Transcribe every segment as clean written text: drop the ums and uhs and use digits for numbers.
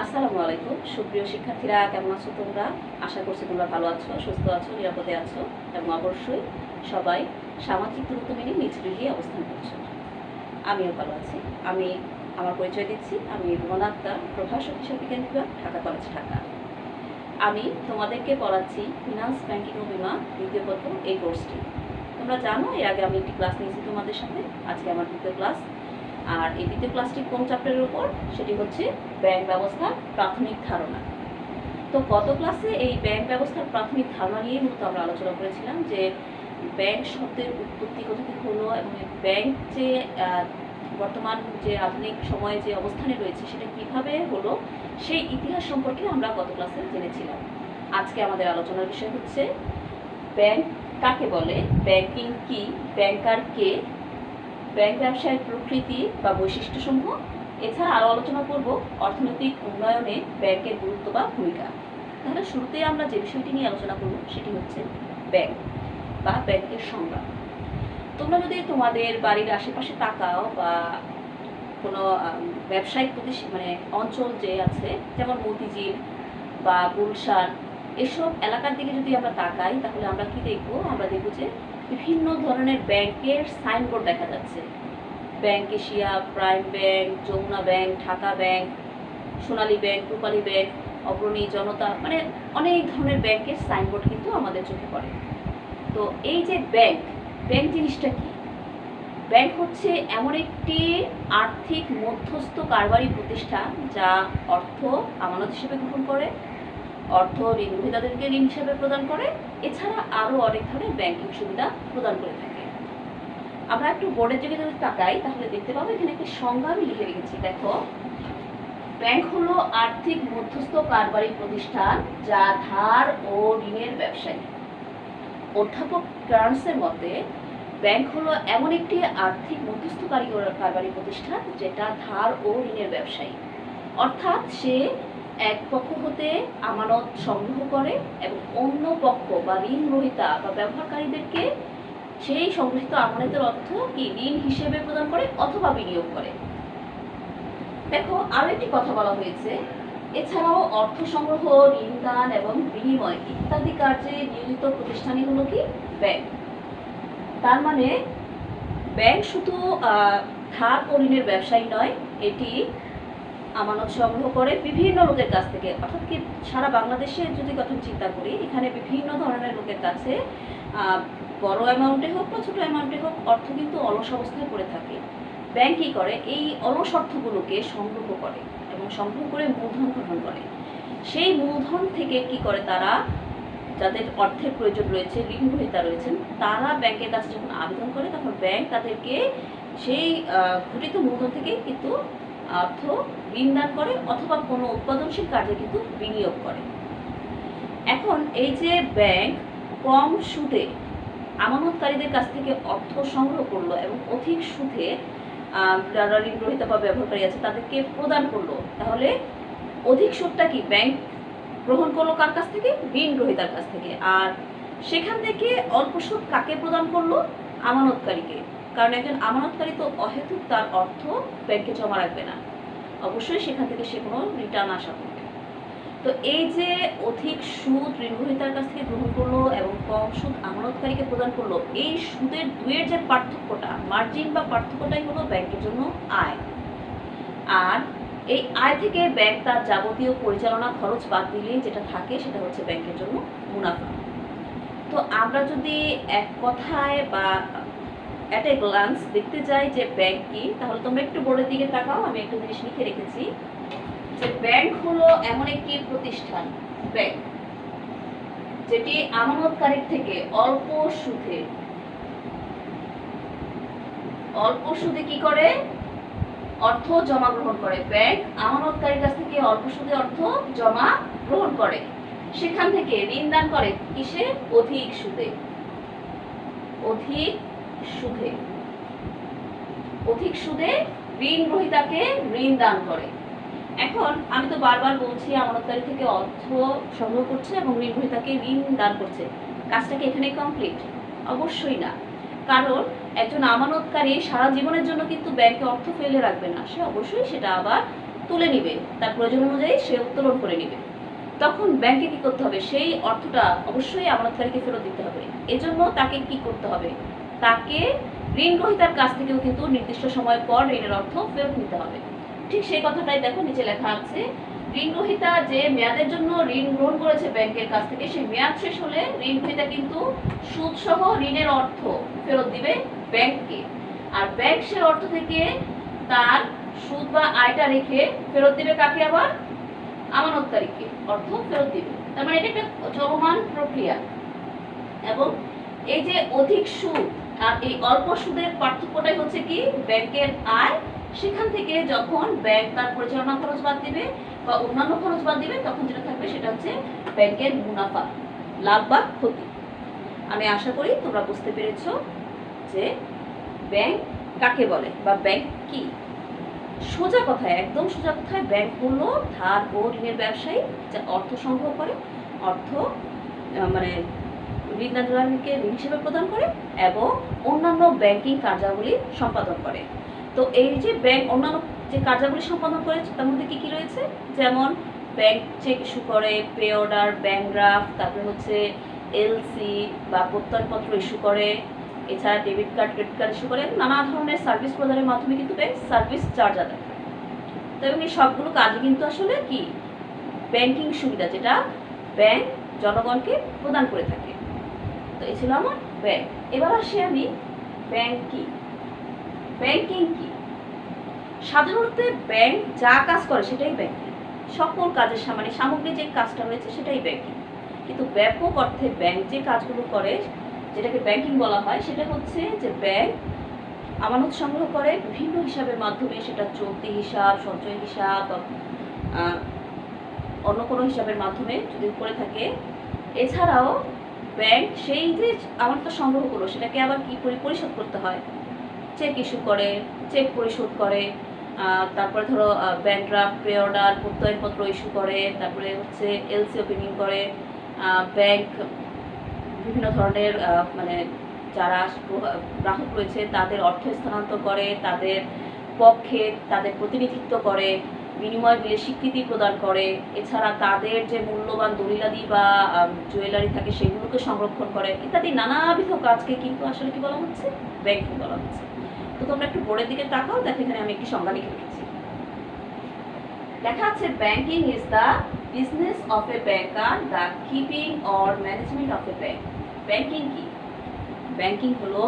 আসসালামু আলাইকুম সুপ্রিয় শিক্ষার্থীরা, কেমন আছো তোমরা? আশা করছি তোমরা ভালো আছো, সুস্থ আছো, নিরাপদে আছো এবং অবশ্যই সবাই সামাজিক দূরত্ব মেনে নিজ গৃহে অবস্থান করছো। আমিও ভালো আছি। আমি আমার পরিচয় দিচ্ছি। আমি রুমানা আক্তার, প্রভাষক হিসাব বিজ্ঞান বিভাগ, ঢাকা কলেজ, ঢাকা। আমি তোমাদেরকে পড়াচ্ছি ফিনান্স, ব্যাংকিং ও বিমা দ্বিতীয় পত্র এই কোর্সটি। তোমরা জানো এর আগে আমি একটি ক্লাস নিয়েছি তোমাদের সাথে। আজকে আমার দ্বিতীয় ক্লাস। আর এই দ্বিতীয় ক্লাসটি কোন চ্যাপ্টারের উপর? সেটি হচ্ছে ব্যাংক ব্যবস্থার প্রাথমিক ধারণা। তো গত ক্লাসে এই ব্যাংক ব্যবস্থার প্রাথমিক ধারণা নিয়ে মূলত আমরা আলোচনা করেছিলাম যে ব্যাংক শব্দের উৎপত্তি কোথা থেকে হলো এবং ব্যাংক যে বর্তমান যে আধুনিক সময়ে যে অবস্থানে রয়েছে সেটা কিভাবে হলো, সেই ইতিহাস সম্পর্কে আমরা গত ক্লাসে জেনেছিলাম। আজকে আমাদের আলোচনার বিষয় হচ্ছে ব্যাংক কাকে বলে, ব্যাংকিং কি, ব্যাংকার কে, ব্যাংক ব্যবসায়ের প্রকৃতি বা বৈশিষ্ট্যসমূহ। এছাড়া আরও আলোচনা করব অর্থনৈতিক উন্নয়নে ব্যাংকের গুরুত্ব বা ভূমিকা। তাহলে শুরুতেই আমরা যে বিষয়টি নিয়ে আলোচনা করব সেটি হচ্ছে ব্যাংক বা ব্যাংকের সংজ্ঞা। তোমরা যদি তোমাদের বাড়ির আশেপাশে তাকাও বা কোনো ব্যবসায়িক মানে অঞ্চল যে আছে, যেমন মতিঝিল বা গুলশান, এসব এলাকার দিকে যদি আমরা তাকাই তাহলে আমরা কি দেখব? আমরা দেখব যে বিভিন্ন ধরনের ব্যাংকের সাইনবোর্ড দেখা যাচ্ছে। Bank Asia, prime bank, Jamuna bank, Dhaka bank, Sonali bank, Rupali bank, Agrani, Janata, মানে অনেক ধরনের ব্যাংকের সাইনবোর্ড কিন্তু আমাদের চোখে পড়ে। তো এই যে ব্যাংক, ব্যাংক জিনিসটা কি? ব্যাংক হচ্ছে এমন একটি আর্থিক মধ্যস্থ কারবারি প্রতিষ্ঠান যা অর্থ আমানত হিসেবে গ্রহণ করে, অর্থ ঋণ গ্রহীতাদেরকে ঋণ হিসেবে প্রদান করে, এছাড়া আরও অনেক ধরনের ব্যাংকিং সুবিধা প্রদান করে থাকে। আমরা একটু বোর্ডের দিকে যদি তাকাই তাহলে দেখতে পাবো এখানে একটি সংজ্ঞা আমি লিখে রেখেছি। দেখো, ব্যাংক হলো আর্থিক মধ্যস্থ কারবারি প্রতিষ্ঠান যা ধার ও ঋণের ব্যবসায়ী। অধ্যাপক কার্নসের মতে ব্যাংক হলো এমন একটি আর্থিক মধ্যস্থকারী কারবারি প্রতিষ্ঠান যেটা ধার ও ঋণের ব্যবসায়ী, অর্থাৎ সে এক পক্ষ হতে আমানত সংগ্রহ করে এবং অন্য পক্ষ বা ঋণ গ্রহীতা বা ব্যবহারকারীদেরকে সেই সংগৃহীত আমানতের অর্থ কি ঋণ হিসেবে প্রদান করে অথবা বিনিয়োগ করে। দেখো, আরো একটি কথা বলা হয়েছে, এছাড়াও অর্থ সংগ্রহ, ঋণ দান এবং বিনিময় ইত্যাদি কার্যে নিয়োজিত প্রতিষ্ঠানই হলো কি ব্যাংক। তার মানে ব্যাংক শুধু ধার ও ঋণের ব্যবসায়ী নয়, এটি আমানত সংগ্রহ করে বিভিন্ন লোকের কাছ থেকে, অর্থাৎ কি সারা বাংলাদেশে যদি কথা চিন্তা করি, এখানে বিভিন্ন ধরনের লোকের কাছে বড় অ্যামাউন্টে হোক বা ছোটো অ্যামাউন্টে হোক অর্থ কিন্তু অলস অবস্থায় পড়ে থাকে। ব্যাংক কী করে? এই অলস অর্থগুলোকে সংগ্রহ করে এবং সংগ্রহ করে মূলধন গ্রহণ করে। সেই মূলধন থেকে কি করে তারা, যাদের অর্থের প্রয়োজন রয়েছে, ঋণ গ্রহীতা রয়েছেন, তারা ব্যাংকের কাছে যখন আবেদন করে তখন ব্যাংক তাদেরকে সেই ঘটিত মূলধন থেকে কিন্তু অর্থ ঋণ দান করে অথবা কোনো উৎপাদনশীল কাজে কিন্তু বিনিয়োগ করে। এখন এই যে ব্যাংক কম সুদে আমানতকারীদের কাছ থেকে অর্থ সংগ্রহ করলো এবং অধিক সুদে যারা ঋণ গ্রহীতা বা ব্যবহারকারী আছে তাদেরকে প্রদান করলো, তাহলে অধিক সুদটা কি ব্যাংক গ্রহণ করলো কার কাছ থেকে? ঋণ গ্রহীতার কাছ থেকে। আর সেখান থেকে অল্প সুদ কাকে প্রদান করলো? আমানতকারীকে। কারণ একজন আমানতকারী তো অহেতুক তার অর্থ ব্যাংকে জমা রাখবে না, অবশ্যই সেখান থেকে সে কোনো রিটার্ন আশা করবে। তো এই যে অধিক সুদ ঋণ গ্রহীতার কাছ থেকে গ্রহণ করলো এবং কম সুদ আমানতকারীকে প্রদান করলো, এই সুদের দুয়ের যে পার্থক্যটা, মার্জিন বা পার্থক্যটাই হলো ব্যাংকের জন্য আয়। আর এই আয় থেকে ব্যাংক তার যাবতীয় পরিচালনা খরচ বাদ দিলে যেটা থাকে সেটা হচ্ছে ব্যাংকের জন্য মুনাফা। তো আমরা যদি এক কথায় বা অ্যাট এ গ্লান্স দেখতে যাই যে ব্যাংক কি, তাহলে তোমরা একটু বোর্ডের দিকে তাকাও। আমি একটা জিনিস লিখে রেখেছি যে ব্যাংক হলো এমন একটি প্রতিষ্ঠান, ব্যাংক, যেটি আমানতকারীর থেকে অল্প সুদে কি করে? অর্থ জমা গ্রহণ করে। ব্যাংক আমানতকারীর কাছ থেকে অল্প সুদে অর্থ জমা গ্রহণ করে, সেখান থেকে ঋণ দান করে কিসে? অধিক সুদে। অধিক সুদে ঋণ গ্রহীতাকে ঋণ দান করে। এখন আমি তো বারবার বলছি আমানতকারী থেকে অর্থ সংগ্রহ করছে এবং ঋণ গ্রহীতাকে ঋণ দান করছে, কাজটা কি এখানে কমপ্লিট? অবশ্যই না। কারণ একজন আমানতকারী সারা জীবনের জন্য কিন্তু ব্যাংকে অর্থ ফেলে রাখবে না, সে অবশ্যই সেটা আবার তুলে নিবে, তার প্রয়োজন অনুযায়ী সে উত্তোলন করে নিবে, তখন ব্যাংকে কি করতে হবে, সেই অর্থটা অবশ্যই আমানতকারীকে ফেরত দিতে হবে। এজন্য তাকে কি করতে হবে, তাকে ঋণ গ্রহীতার কাছ থেকেও কিন্তু নির্দিষ্ট সময় পর ঋণের অর্থ ফেরত নিতে হবে। ঠিক সেই কথাটাই দেখো নিচে লেখা আছে, ঋণ গ্রহীতা যে মেয়াদের জন্য ঋণ গ্রহণ করেছে ব্যাংকের কাছ থেকে, সেই মেয়াদ শেষ হলে ঋণ গ্রহীতা কিন্তু সুদ সহ ঋণের অর্থ ফেরত দিবে ব্যাংককে, আর ব্যাংক সে অর্থ থেকে তার সুদ বা আয়টা রেখে ফেরত দিবে কাকে, আবার আমানতকারীকে অর্থ ফেরত দিবে। তার মানে এটা একটা চলমান প্রক্রিয়া। এবং এই যে অধিক সুদ আর এই অল্প সুদের পার্থক্যটাই হচ্ছে কি ব্যাংকের আয়, সেখান থেকে যখন ব্যাংক তার পরিচালনা খরচ বাদ দিবে বা অন্যান্য খরচ বাদ দিবে, তখন যেটা থাকবে সেটা হচ্ছে ব্যাংকের মুনাফা, লাভ বা ক্ষতি। আমি আশা করি তোমরা বুঝতে পেরেছো যে ব্যাংক কাকে বলে বা ব্যাংক কি। সোজা কথায়, একদম সোজা কথায়, ব্যাংক হলো ধার ও ঋণের ব্যবসায়ী, যা অর্থ সংগ্রহ করে, অর্থ মানে ঋণদানকারীকে ঋণ হিসেবে প্রদান করে এবং অন্যান্য ব্যাংকিং কার্যাবলী সম্পাদন করে। তো এই যে ব্যাংক অন্যান্য যে কার্যাবলী সম্পাদন করে তার মধ্যে কি কি রয়েছে, যেমন ব্যাংক চেক ইস্যু করে, পে অর্ডার, ব্যাংক ড্রাফট, তারপরে হচ্ছে এলসি বা প্রত্যয়নপত্র ইস্যু করে, এছাড়া debit card, credit card issue করে, নানা ধরনের সার্ভিস প্রদানের মাধ্যমে কিন্তু ব্যাংক সার্ভিস চার্জ আদায় করে। তো এবং এই সবগুলো কাজই কিন্তু আসলে কি ব্যাংকিং সুবিধা, যেটা ব্যাংক জনগণকে প্রদান করে থাকে। তো এই ছিল আমার ব্যাংক। এবার আসি আমি ব্যাংক কি, ব্যাংকিং কি। সাধারণত ব্যাংক যা কাজ করে সেটাই ব্যাংকিং, সকল কাজের মানে সামগ্রিক যে কাজটা রয়েছে সেটাই ব্যাংকিং। কিন্তু ব্যাপক অর্থে ব্যাংক যে কাজগুলো করে, যেটাকে ব্যাংকিং বলা হয়, সেটা হচ্ছে যে ব্যাংক আমানত সংগ্রহ করে বিভিন্ন হিসাবের মাধ্যমে, সেটা চলতি হিসাব, সঞ্চয় হিসাব, অন্য কোনো হিসাবের মাধ্যমে যদি করে থাকে। এছাড়াও ব্যাংক সেই যে আমানত সংগ্রহ করলো সেটাকে আবার কি পরিশোধ করতে হয়, চেক ইস্যু করে, চেক পরিশোধ করে, তারপরে ধরো ব্যাংক ড্রাফট, পে অর্ডার, প্রত্যয়নপত্র ইস্যু করে, তারপরে হচ্ছে এলসি ওপেনিং করে, ব্যাংক বিভিন্ন ধরনের মানে যারা গ্রাহক রয়েছে তাদের অর্থ স্থানান্তর করে, তাদের পক্ষে তাদের প্রতিনিধিত্ব করে, বিনিময় বিলে স্বীকৃতি প্রদান করে, এছাড়া তাদের যে মূল্যবান দলিলাদি বা জুয়েলারি থাকে সেগুলোকে সংরক্ষণ করে, ইত্যাদি নানাবিধ কাজকে কিন্তু আসলে কি বলা হচ্ছে, ব্যাংকিং বলা হচ্ছে। তো তোমরা একটু বোর্ডের দিকে তাকাও, দেখো এখানে আমি একটি সংজ্ঞা লিখে রেখেছি। লেখা আছে, banking is the business of A banker, the keeping or management of A bank. Banking কি? ব্যাংকিং হলো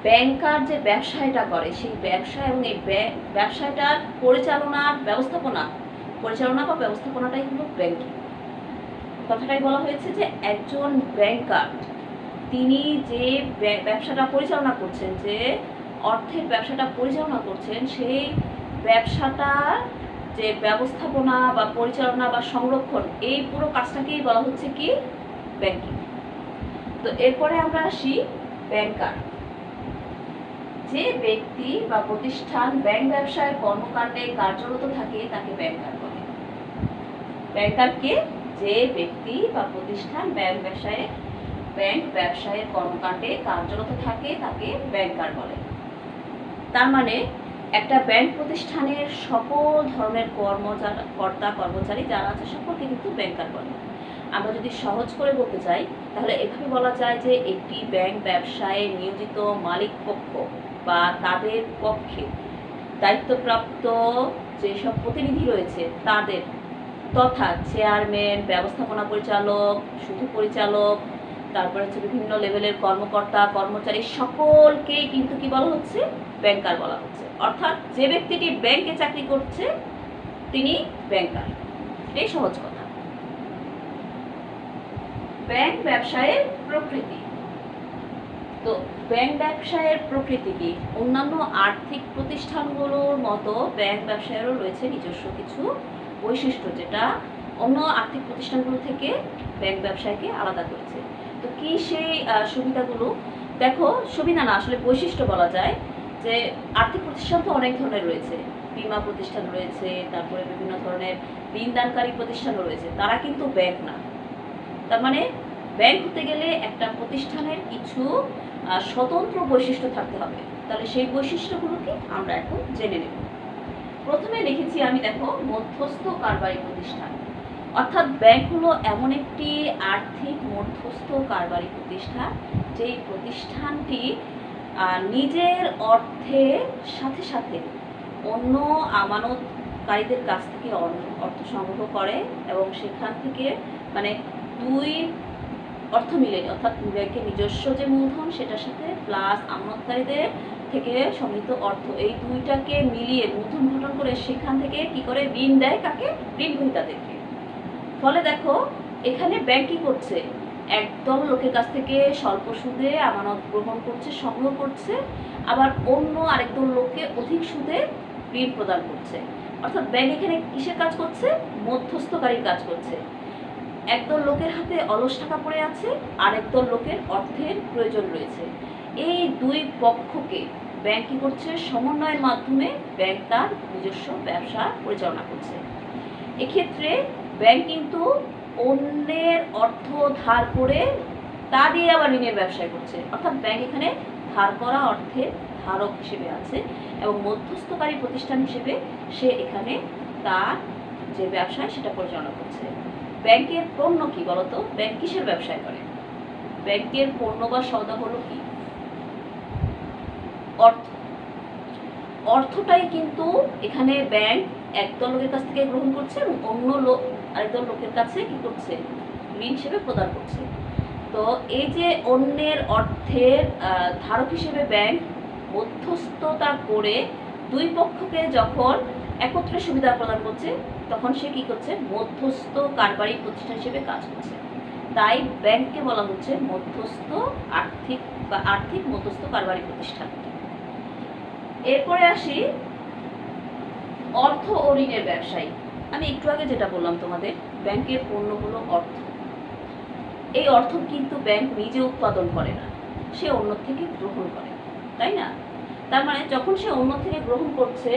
ব্যাংকার যে ব্যবসায়টা করে সেই ব্যবসা এবং এই ব্যবসায়টার পরিচালনা বা ব্যবস্থাপনাটাই হলো ব্যাংকিং। কথাটাই বলা হয়েছে যে একজন ব্যাংকার তিনি যে ব্যবসাটা পরিচালনা করছেন, যে অর্থের ব্যবসাটা পরিচালনা করছেন, সেই ব্যবসাটার যে ব্যবস্থাপনা বা পরিচালনা বা সংরক্ষণ, এই পুরো কাজটাকেই বলা হচ্ছে কি ব্যাংকিং। তো এরপরে আমরা আসি ব্যাংকার। যে ব্যক্তি বা প্রতিষ্ঠান ব্যাংক ব্যবসায় কর্মকাণ্ডে কার্যরত থাকে তাকে ব্যাংকার বলে। ব্যাংকারকে যে ব্যক্তি বা প্রতিষ্ঠান ব্যাংক ব্যবসায়ের কর্মকাণ্ডে কার্যরত থাকে তাকে ব্যাংকার বলে। তার মানে একটা ব্যাংক প্রতিষ্ঠানের সকল ধরনের কর্মচারী যারা আছে সকলকে কিন্তু ব্যাংকার বলে। আমরা যদি সহজ করে বলতে চাই তাহলে এভাবে বলা যায় যে একটি ব্যাংক ব্যবসায়ে নিয়োজিত মালিক পক্ষ বা তাদের পক্ষে দায়িত্বপ্রাপ্ত যেসব প্রতিনিধি রয়েছে তাদের, তথা চেয়ারম্যান, ব্যবস্থাপনা পরিচালক, শুধু পরিচালক, তারপরে হচ্ছে বিভিন্ন লেভেলের কর্মকর্তা কর্মচারী, সকলকেই কিন্তু কি বলা হচ্ছে, ব্যাংকার বলা হচ্ছে। অর্থাৎ যে ব্যক্তিটি ব্যাংকে চাকরি করছে তিনি ব্যাংকার। এটাই সহজ কথা। ব্যাংক ব্যবসায়ের প্রকৃতি। তো ব্যাংক ব্যবসায়ের প্রকৃতি কি? অন্যান্য আর্থিক প্রতিষ্ঠানগুলোর মতো ব্যাংক ব্যবসায়েরও রয়েছে নিজস্ব কিছু বৈশিষ্ট্য, যেটা অন্য আর্থিক প্রতিষ্ঠানগুলো থেকে ব্যাংক ব্যবসায়কে আলাদা করেছে। তো কি সেই সুবিধাগুলো? দেখো, সুবিধা না, আসলে বৈশিষ্ট্য বলা যায়। যে আর্থিক প্রতিষ্ঠান তো অনেক ধরনের রয়েছে, বীমা প্রতিষ্ঠান রয়েছে, তারপরে বিভিন্ন ধরনের ঋণদানকারী প্রতিষ্ঠানও রয়েছে, তারা কিন্তু ব্যাংক না। তার মানে ব্যাংক হতে গেলে একটা প্রতিষ্ঠানের কিছু স্বতন্ত্র বৈশিষ্ট্য থাকতে হবে। তাহলে সেই বৈশিষ্ট্যগুলোকে আমরা এখন জেনে নেব। প্রথমে লিখেছি আমি, দেখো, মধ্যস্থ কারবারি প্রতিষ্ঠান। অর্থাৎ ব্যাংক হলো এমন একটি আর্থিক মধ্যস্থ কারবারি প্রতিষ্ঠান, যেই প্রতিষ্ঠানটি নিজের অর্থের সাথে সাথে অন্য আমানতকারীদের কাছ থেকে অর্থ সংগ্রহ করে এবং সেখান থেকে মানে দুই অর্থ মিলে, অর্থাৎ ব্যাংকের নিজস্ব যে মূলধন সেটার সাথে প্লাস আমানতকারীদের থেকে সংগৃহীত অর্থ, এই দুইটাকে মিলিয়ে মূলধন গঠন করে সেখান থেকে কি করে ঋণ দেয়, কাকে? ঋণ গ্রহীতাদেরকে। ফলে দেখো এখানে ব্যাংক কি করছে, একদল লোকের কাছ থেকে স্বল্প সুদে আমানত গ্রহণ করছে, সংগ্রহ করছে, আবার অন্য আরেকদল লোককে অধিক সুদে ঋণ প্রদান করছে। অর্থাৎ ব্যাংক এখানে কিসের কাজ করছে? মধ্যস্থকারীর কাজ করছে। একদল লোকের হাতে অলস টাকা পড়ে আছে, আরেকদল লোকের অর্থের প্রয়োজন রয়েছে। এই দুই পক্ষকে ব্যাংক কি করছে? সমন্বয়ের মাধ্যমে ব্যাংক তার নিজস্ব ব্যবসা পরিচালনা করছে। এক্ষেত্রে ব্যাংক কিন্তু অন্যের অর্থ ধার করে তা দিয়ে আবার ঋণের ব্যবসা করছে। অর্থাৎ ব্যাংক এখানে ধার করা অর্থের ধারক হিসেবে আছে এবং মধ্যস্থকারী প্রতিষ্ঠান হিসেবে সে এখানে তার যে ব্যবসায় সেটা পরিচালনা করছে। ব্যাংকের পণ্য কি বলতো? ব্যাংক কিসের ব্যবসায় করে? ব্যাংকের পণ্য বা সওদা হলো কি? অর্থ। অর্থটাই কিন্তু এখানে ব্যাংক একদল লোকের কাছ থেকে গ্রহণ করছে এবং অন্য আরেকদল লোকের কাছে কি করছে? ঋণ হিসেবে প্রদান করছে। তো এই যে অন্যের অর্থের ধারক হিসেবে ব্যাংক মধ্যস্থতা করে দুই পক্ষকে যখন একত্রে সুবিধা প্রদান করছে, তখন সে কি করছে? মধ্যস্থ কারবারি প্রতিষ্ঠান হিসেবে কাজ করছে। তাই ব্যাংককে বলা হচ্ছে মধ্যস্থ আর্থিক মধ্যস্থ কারবারি প্রতিষ্ঠান। এরপরে আসি অর্থ ও ঋণের ব্যবসায়ী। আমি একটু আগে যেটা বললাম তোমাদের, ব্যাংকের পণ্য হলো অর্থ। এই অর্থ কিন্তু ব্যাংক নিজে উৎপাদন করে না, সে অন্য থেকে গ্রহণ করে, তাই না? তার মানে যখন সে অন্য থেকে গ্রহণ করছে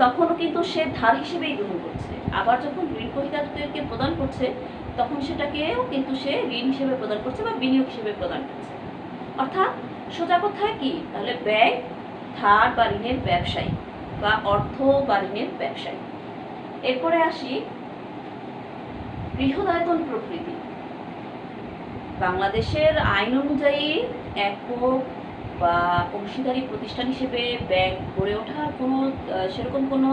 তখনও কিন্তু সে ধার হিসেবেই গ্রহণ করছে, আবার যখন ঋণ গ্রহীতাদেরকে প্রদান করছে তখন সেটাকেও কিন্তু সে ঋণ হিসেবে প্রদান করছে বা বিনিয়োগ হিসেবে প্রদান করছে। অর্থাৎ সোজা কথায় কি, তাহলে ব্যাংক ধার বা ঋণের ব্যবসায়ী বা অর্থ বা ঋণের ব্যবসায়ী। এরপরে আসি বৃহদায়তন প্রকৃতি। বাংলাদেশের আইন অনুযায়ী একক বা অংশীদারি প্রতিষ্ঠান হিসেবে ব্যাংক গড়ে ওঠার কোনো সেরকম কোনো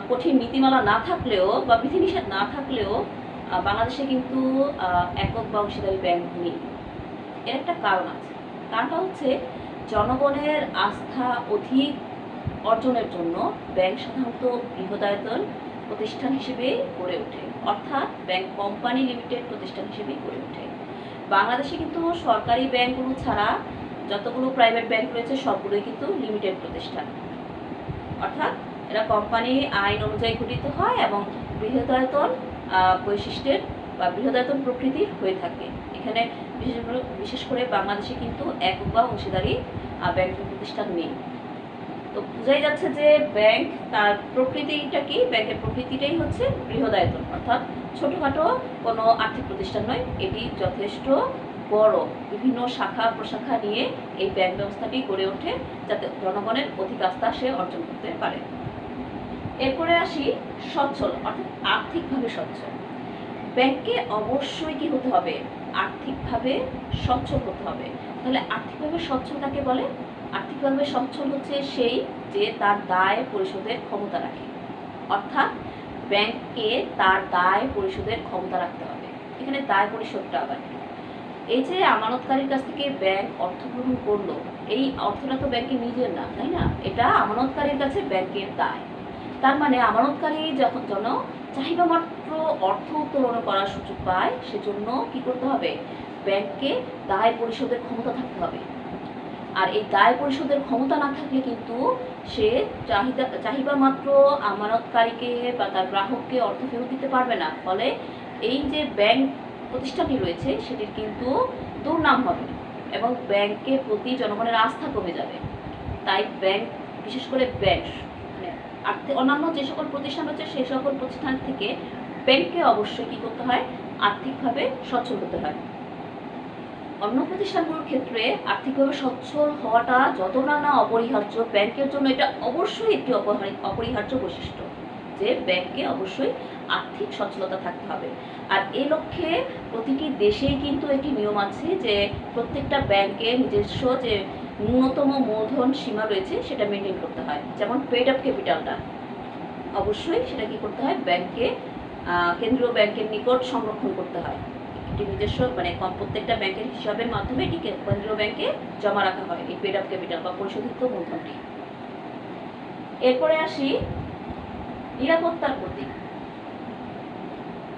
কঠিন নীতিমালা না থাকলেও বা বিধিনিষেধ না থাকলেও বাংলাদেশে কিন্তু একক বা অংশীদারি ব্যাংক নেই। এর একটা কারণ আছে। কারণটা হচ্ছে জনগণের আস্থা অধিক অর্জনের জন্য ব্যাংক সাধারণত বৃহদায়তন প্রতিষ্ঠান হিসেবে গড়ে ওঠে, অর্থাৎ ব্যাংক কোম্পানি লিমিটেড প্রতিষ্ঠান হিসেবে গড়ে ওঠে। বাংলাদেশে কিন্তু সরকারি ব্যাংকগুলো ছাড়া যতগুলো প্রাইভেট ব্যাংক রয়েছে সবগুলোই কিন্তু লিমিটেড প্রতিষ্ঠান, অর্থাৎ এরা কোম্পানি আইন অনুযায়ী গঠিত হয় এবং বৃহদায়তন বৈশিষ্ট্যের বা বৃহদায়তন প্রকৃতির হয়ে থাকে। এখানে বিশেষ করে বাংলাদেশে কিন্তু একক বা অংশীদারি ব্যাংকিং প্রতিষ্ঠান নেই। তো বোঝাই যাচ্ছে যে ব্যাংক তার প্রকৃতিটা কি? ব্যাংকের প্রকৃতিটাই হচ্ছে বৃহদায়তন, অর্থাৎ ছোটখাটো কোনো আর্থিক প্রতিষ্ঠান নয়, এটি যথেষ্ট বড়, বিভিন্ন শাখা প্রশাখা নিয়ে এই ব্যাংক ব্যবস্থাটি গড়ে ওঠে যাতে জনগণের অধিক আস্থা সে অর্জন করতে পারে। এরপরে আসি সচ্ছল, অর্থাৎ আর্থিকভাবে সচ্ছল। ব্যাংকে অবশ্যই কি হতে হবে? আর্থিকভাবে সচ্ছল হতে হবে। তাহলে আর্থিকভাবে সচ্ছল কাকে বলে? আর্থিকভাবে সচ্ছল হচ্ছে সেই যে তার দায় পরিশোধের ক্ষমতা রাখে, অর্থাৎ ব্যাংককে তার দায় পরিশোধের ক্ষমতা রাখতে হবে। এখানে দায় পরিশোধটা আবার এই যে আমানতকারীর কাছ থেকে ব্যাংক অর্থ গ্রহণ করলো, এই অর্থটা তো ব্যাংকের নিজের না, তাই না? এটা আমানতকারীর কাছে ব্যাংকের দায়। তার মানে আমানতকারী যখন চাহিদা মাত্র অর্থ উত্তোলন করার সুযোগ পায়, সেজন্য কি করতে হবে? ব্যাংককে দায় পরিশোধের ক্ষমতা থাকতে হবে। আর এই দায় পরিশোধের ক্ষমতা না থাকলে কিন্তু সে চাহিদা মাত্র আমানতকারীকে বা তার গ্রাহককে অর্থ ফেরত দিতে পারবে না। ফলে এই যে ব্যাংক প্রতিষ্ঠানটি রয়েছে সেটির কিন্তু দুর্নাম হবে এবং ব্যাংকের প্রতি জনগণের আস্থা কমে যাবে। তাই ব্যাংক, বিশেষ করে ব্যাংক অন্যান্য যে সকল প্রতিষ্ঠান রয়েছে সেই সকল প্রতিষ্ঠান থেকে ব্যাংককে অবশ্যই কি করতে হয়? আর্থিকভাবে সচ্ছল হতে হয়। অন্য প্রতিষ্ঠানগুলোর ক্ষেত্রে আর্থিকভাবে সচ্ছল হওয়াটা যতটা না অপরিহার্য, ব্যাংকের জন্য এটা অবশ্যই একটি অপরিহার্য বৈশিষ্ট্য যে ব্যাংকে অবশ্যই আর্থিক সচ্ছলতা থাকতে হবে। আর এই লক্ষ্যে প্রতিটি দেশেই কিন্তু একটি নিয়ম আছে যে প্রত্যেকটা ব্যাংকে নিজস্ব যে ন্যূনতম মূলধন সীমা রয়েছে সেটা মেনটেন করতে হয়। যেমন পেড আপ ক্যাপিটালটা অবশ্যই সেটা কি করতে হয়, ব্যাংকে কেন্দ্রীয় ব্যাংকের নিকট সংরক্ষণ করতে হয়। এটি নিজস্ব মানে প্রত্যেকটা ব্যাংকের হিসাবের মাধ্যমে এটি কেন্দ্রীয় ব্যাংকে জমা রাখা হয় এই পেড আপ ক্যাপিটাল বা পরিশোধিত মূলধনটি। এরপরে আসি নিরাপত্তার প্রতি।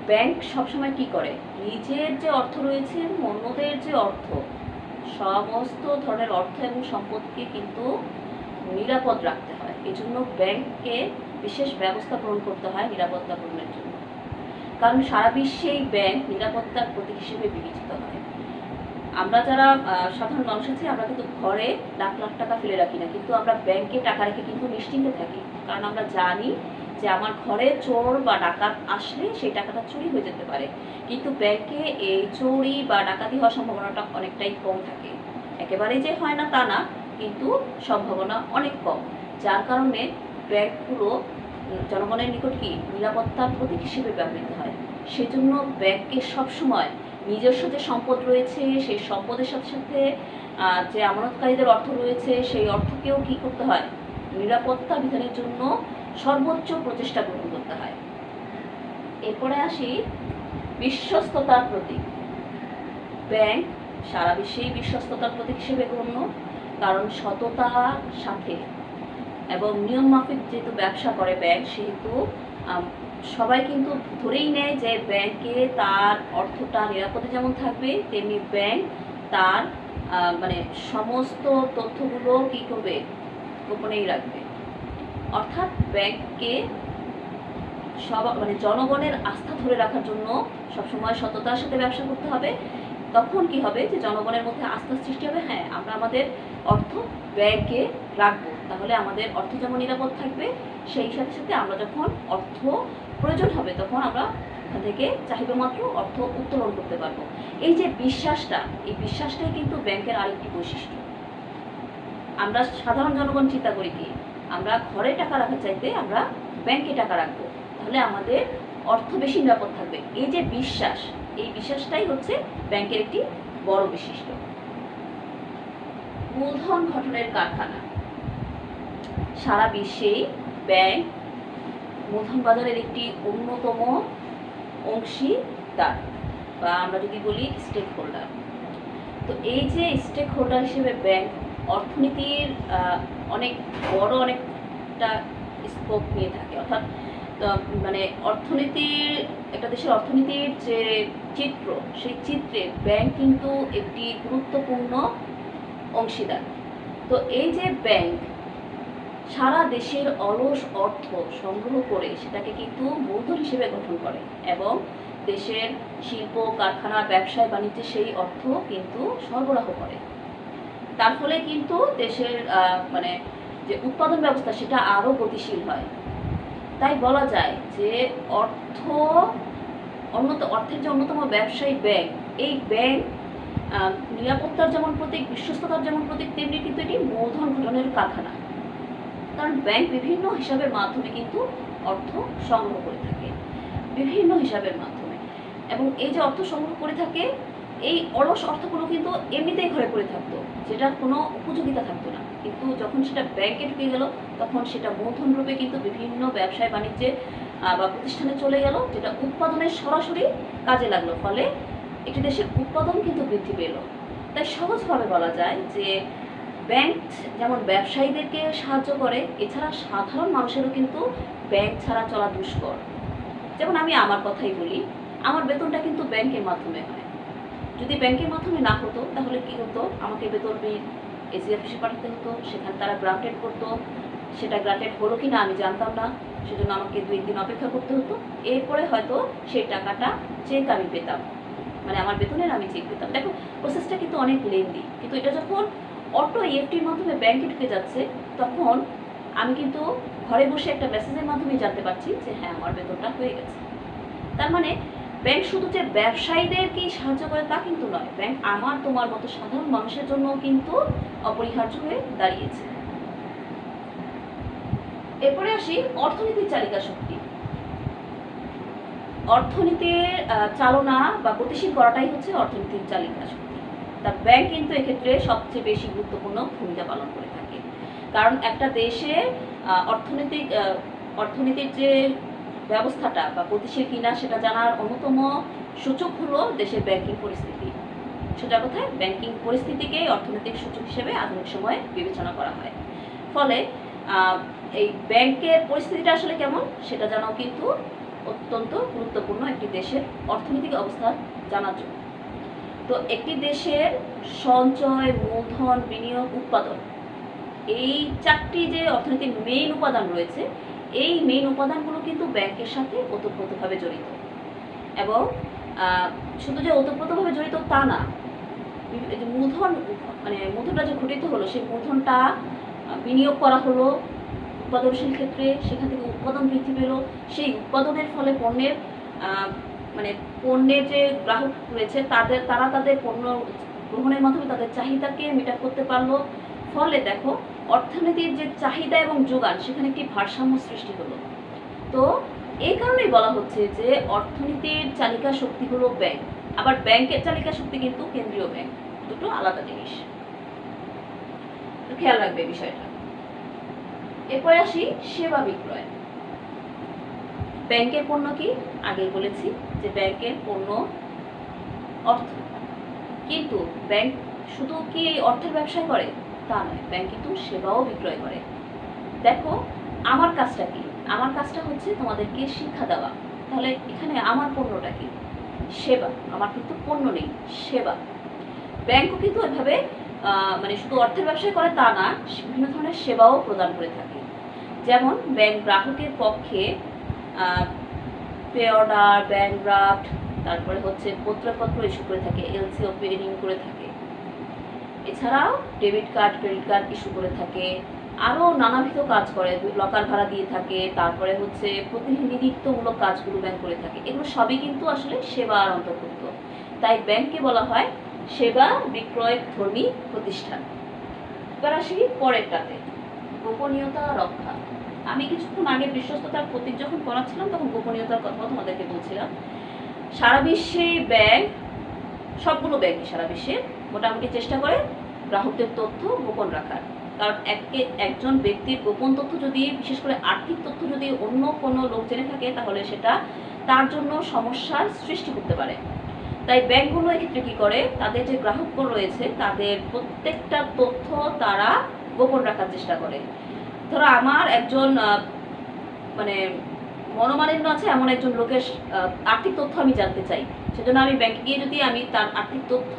ব্যাংক সবসময় কি করে, নিজের যে অর্থ রয়েছে অন্যদের যে অর্থ, সমস্ত ধরনের অর্থ এবং সম্পদকে কিন্তু নিরাপদ রাখতে হয়। এই জন্য ব্যাংককে বিশেষ ব্যবস্থা গ্রহণ করতে হয় নিরাপত্তা গ্রহণের জন্য। কারণ সারা বিশ্বেই ব্যাংক নিরাপত্তার প্রতীক হিসেবে বিবেচিত হয়। আমরা যারা সাধারণ মানুষ আছি আমরা কিন্তু ঘরে লাখ লাখ টাকা ফেলে রাখি না, কিন্তু আমরা ব্যাংকে টাকা রেখে কিন্তু নিশ্চিন্তে থাকি। কারণ আমরা জানি যে আমার ঘরে চোর বা ডাকাত আসলে সেই টাকাটা চুরি হয়ে যেতে পারে, কিন্তু ব্যাংকে এই চুরি বা ডাকাতি হওয়ার সম্ভাবনাটা অনেকটাই কম থাকে। একেবারেই যে হয় না তা না, কিন্তু সম্ভাবনা অনেক কম। যার কারণে ব্যাংকগুলো জনগণের নিকট কি নিরাপত্তার প্রতীক হিসেবে ব্যবহৃত হয়। সেজন্য ব্যাংককে সবসময় নিজস্ব যে সম্পদ রয়েছে সেই সম্পদের সাথে সাথে যে আমানতকারীদের অর্থ রয়েছে সেই অর্থকেও কি করতে হয়, নিরাপত্তা বিধানের জন্য সর্বোচ্চ প্রচেষ্টা গ্রহণ করতে হয়। এরপরে আসি বিশ্বস্ততার প্রতীক। ব্যাংক সারা বিশ্বেই বিশ্বস্ততার প্রতীক হিসেবে গণ্য, কারণ সততার সাথে এবং নিয়ম মাফিক যেহেতু ব্যবসা করে ব্যাংক, সেহেতু সবাই কিন্তু ধরেই নেয় যে ব্যাংকে তার অর্থটা নিরাপদে যেমন থাকবে তেমনি ব্যাংক তার মানে সমস্ত তথ্যগুলো কি করবে, গোপনেই রাখবে। অর্থাৎ ব্যাংককে মানে জনগণের আস্থা ধরে রাখার জন্য সবসময় সততার সাথে ব্যবসা করতে হবে। তখন কি হবে যে জনগণের মধ্যে আস্থার সৃষ্টি হবে, হ্যাঁ আমরা আমাদের অর্থ ব্যাংকে রাখবো, তাহলে আমাদের অর্থ যেমন নিরাপদ থাকবে, সেই সাথে সাথে আমরা যখন অর্থ প্রয়োজন হবে তখন আমরা এখান থেকে চাহিদা মাত্র অর্থ উত্তোলন করতে পারবো। এই যে বিশ্বাসটা, এই বিশ্বাসটাই কিন্তু ব্যাংকের আরেকটি বৈশিষ্ট্য। আমরা সাধারণ জনগণ চিন্তা করি কি, আমরা ঘরে টাকা রাখার চাইতে আমরা ব্যাংকে টাকা রাখবো, তাহলে আমাদের অর্থ বেশি নিরাপদ থাকবে। এই যে বিশ্বাস, এই বিশ্বাসটাই হচ্ছে ব্যাংকের একটি বড় বৈশিষ্ট্য। মূলধন গঠনের কারখানা। সারা বিশ্বেই ব্যাংক মূলধন বাজারের একটি অন্যতম অংশীদার, বা আমরা যদি বলি স্টেক হোল্ডার। তো এই যে স্টেক হোল্ডার হিসেবে ব্যাংক অর্থনীতির অনেক বড় অনেকটা স্কোপ নিয়ে থাকে। অর্থাৎ মানে অর্থনীতির, একটা দেশের অর্থনীতির যে চিত্র, সেই চিত্রে ব্যাংক কিন্তু একটি গুরুত্বপূর্ণ অংশীদার। তো এই যে ব্যাংক সারা দেশের অলস অর্থ সংগ্রহ করে সেটাকে কিন্তু মূলধন হিসেবে গঠন করে এবং দেশের শিল্প কারখানা ব্যবসায় বাণিজ্যে সেই অর্থ কিন্তু সরবরাহ করে। তার ফলে কিন্তু দেশের মানে যে উৎপাদন ব্যবস্থা সেটা আরও গতিশীল হয়। তাই বলা যায় যে অর্থের যে অন্যতম ব্যবসায়ী ব্যাংক, এই ব্যাংক নিরাপত্তার যেমন প্রতীক, বিশ্বস্ততার যেমন প্রতীক, তেমনি কিন্তু এটি মূলধন গঠনের কারখানা। কারণ ব্যাংক বিভিন্ন হিসাবের মাধ্যমে কিন্তু অর্থ সংগ্রহ করে থাকে, বিভিন্ন হিসাবের মাধ্যমে। এবং এই যে অর্থ সংগ্রহ করে থাকে, এই অলস অর্থগুলো কিন্তু এমনিতেই ঘরে পড়ে থাকতো, যেটার কোনো উপযোগিতা থাকতো না, কিন্তু যখন সেটা ব্যাংকে ঢুকে গেল তখন সেটা মূলধন রূপে কিন্তু বিভিন্ন ব্যবসায় বাণিজ্যে বা প্রতিষ্ঠানে চলে গেল, যেটা উৎপাদনের সরাসরি কাজে লাগলো, ফলে একটি দেশের উৎপাদন কিন্তু বৃদ্ধি পেল। তাই সহজভাবে বলা যায় যে ব্যাংক যেমন ব্যবসায়ীদেরকে সাহায্য করে, এছাড়া সাধারণ মানুষেরও কিন্তু ব্যাংক ছাড়া চলা দুষ্কর। যেমন আমি আমার কথাই বলি, আমার বেতনটা কিন্তু ব্যাংকের মাধ্যমে হয়। যদি ব্যাংকের মাধ্যমে না হতো তাহলে কি হতো, আমাকে বেতন বিল এসি অফিসে পাঠাতে হতো, সেখানে তারা গ্রান্টেড করতো, সেটা গ্রান্টেড হলো কি না আমি জানতাম না, সেজন্য আমাকে 2 দিন অপেক্ষা করতে হতো। এরপরে হয়তো সেই টাকাটা চেক আমি পেতাম, মানে আমার বেতনের আমি চেক পেতাম। দেখো প্রসেসটা কিন্তু অনেক লেন্দি, কিন্তু এটা যখন অটো ইএফটির মাধ্যমে ব্যাংকে ঢুকে যাচ্ছে তখন আমি কিন্তু ঘরে বসে একটা মেসেজের মাধ্যমে জানতে পারছি যে হ্যাঁ আমার বেতনটা হয়ে গেছে। তার মানে ব্যাংক শুধু যে ব্যবসায়ীদেরকেই সাহায্য করে তা কিন্তু নয়, ব্যাংক আমার তোমার মতো সাধারণ মানুষের জন্য কিন্তু অপরিহার্য হয়ে দাঁড়িয়েছে। এরপরে আসি অর্থনীতির চালিকা শক্তি। অর্থনীতির চালনা বা গতিশীল করাটাই হচ্ছে অর্থনীতির চালিকা শক্তি। তা ব্যাংক কিন্তু এক্ষেত্রে সবচেয়ে বেশি গুরুত্বপূর্ণ ভূমিকা পালন করে থাকে। কারণ একটা দেশে অর্থনীতির যে ব্যবস্থাটা বা গতিশীল কিনা সেটা জানার অন্যতম সূচক হলো দেশের ব্যাংকিং পরিস্থিতি। সোজা কথায় ব্যাংকিং পরিস্থিতিকে অর্থনৈতিক সূচক হিসেবে আধুনিক সময়ে বিবেচনা করা হয়। ফলে এই ব্যাংকের পরিস্থিতিটা আসলে কেমন সেটা জানাও কিন্তু অত্যন্ত গুরুত্বপূর্ণ একটি দেশের অর্থনৈতিক অবস্থা জানার জন্য। তো একটি দেশের সঞ্চয়, মূলধন, বিনিয়োগ, উৎপাদন, এই চারটি যে অর্থনীতির মেইন উপাদান রয়েছে, এই মেইন উপাদানগুলো কিন্তু ব্যাংকের সাথে ওতপ্রোতভাবে জড়িত। এবং শুধু যে ওতপ্রোতভাবে জড়িত তা না, মূলধনটা যে ঘটিত হলো সেই মূলধনটা বিনিয়োগ করা হলো উৎপাদনশীল ক্ষেত্রে, সেখান থেকে উৎপাদন বৃদ্ধি পেল, সেই উৎপাদনের ফলে পণ্যের যে গ্রাহক রয়েছে তারা তাদের পণ্য গ্রহণের মাধ্যমে তাদের চাহিদাকে মিটা করতে পারলো। ফলে দেখো অর্থনীতির যে চাহিদা এবং যোগান সেখানে একটি ভারসাম্য সৃষ্টি হলো। তো এই কারণেই বলা হচ্ছে যে অর্থনীতির চালিকা শক্তি হলো ব্যাংক। আবার ব্যাংকের চালিকা শক্তি কিন্তু কেন্দ্রীয় ব্যাংক, দুটো আলাদা জিনিস, খেয়াল রাখবে বিষয়টা। এরপরে আসি সেবা বিক্রয়। ব্যাংকের পণ্য কি? আগেই বলেছি যে ব্যাংকের পণ্য অর্থ, কিন্তু ব্যাংক শুধু কি অর্থের ব্যবসা করে তা নয়, ব্যাংক কিন্তু সেবাও বিক্রয় করে। দেখো আমার কাজটা কি? আমার কাজটা হচ্ছে তোমাদেরকে শিক্ষা দেওয়া। তাহলে এখানে আমার পণ্যটা কি? সেবা। আমার কিন্তু পণ্য নেই, সেবা। ব্যাংকও কিন্তু এভাবে শুধু অর্থের ব্যবসা করে তা না, বিভিন্ন ধরনের সেবাও প্রদান করে থাকে। যেমন ব্যাংক গ্রাহকের পক্ষে পে অর্ডার, ব্যাংক ড্রাফট, তারপরে হচ্ছে পত্রপত্র ইস্যু করে থাকে, এলসি ওপেনিং করে থাকে। এছাড়াও debit card, credit card issue করে থাকে, আরও নানাবিধ কাজ করে, লকার ভাড়া দিয়ে থাকে, তারপরে হচ্ছে প্রতিনিধিত্বমূলক কাজগুলো ব্যাংক করে থাকে। এগুলো সবই কিন্তু আসলে সেবার অন্তর্ভুক্ত। তাই ব্যাংককে বলা হয় সেবা বিক্রয় ধর্মী প্রতিষ্ঠান। এবার আসি পরেরটাতে, গোপনীয়তা রক্ষা। আমি কিছুক্ষণ আগে বিশ্বস্ততার প্রতীক যখন পড়াচ্ছিলাম তখন গোপনীয়তার কথা তোমাদেরকে বলছিলাম। সারা বিশ্বে ব্যাংক, সবগুলো ব্যাংকই সারা বিশ্বে মোটামুটি চেষ্টা করে গ্রাহকদের তথ্য গোপন রাখার। কারণ একজন ব্যক্তির গোপন তথ্য যদি, বিশেষ করে আর্থিক তথ্য যদি অন্য কোনো লোক জেনে থাকে তাহলে সেটা তার জন্য সমস্যার সৃষ্টি করতে পারে। তাই ব্যাংকগুলো এক্ষেত্রে কী করে, তাদের যে গ্রাহকগুলো রয়েছে তাদের প্রত্যেকটা তথ্য তারা গোপন রাখার চেষ্টা করে। ধরো আমার একজন মনোমালিন্য আছে এমন একজন লোকের আর্থিক তথ্য আমি জানতে চাই, সেজন্য আমি ব্যাংকে গিয়ে যদি আমি তার আর্থিক তথ্য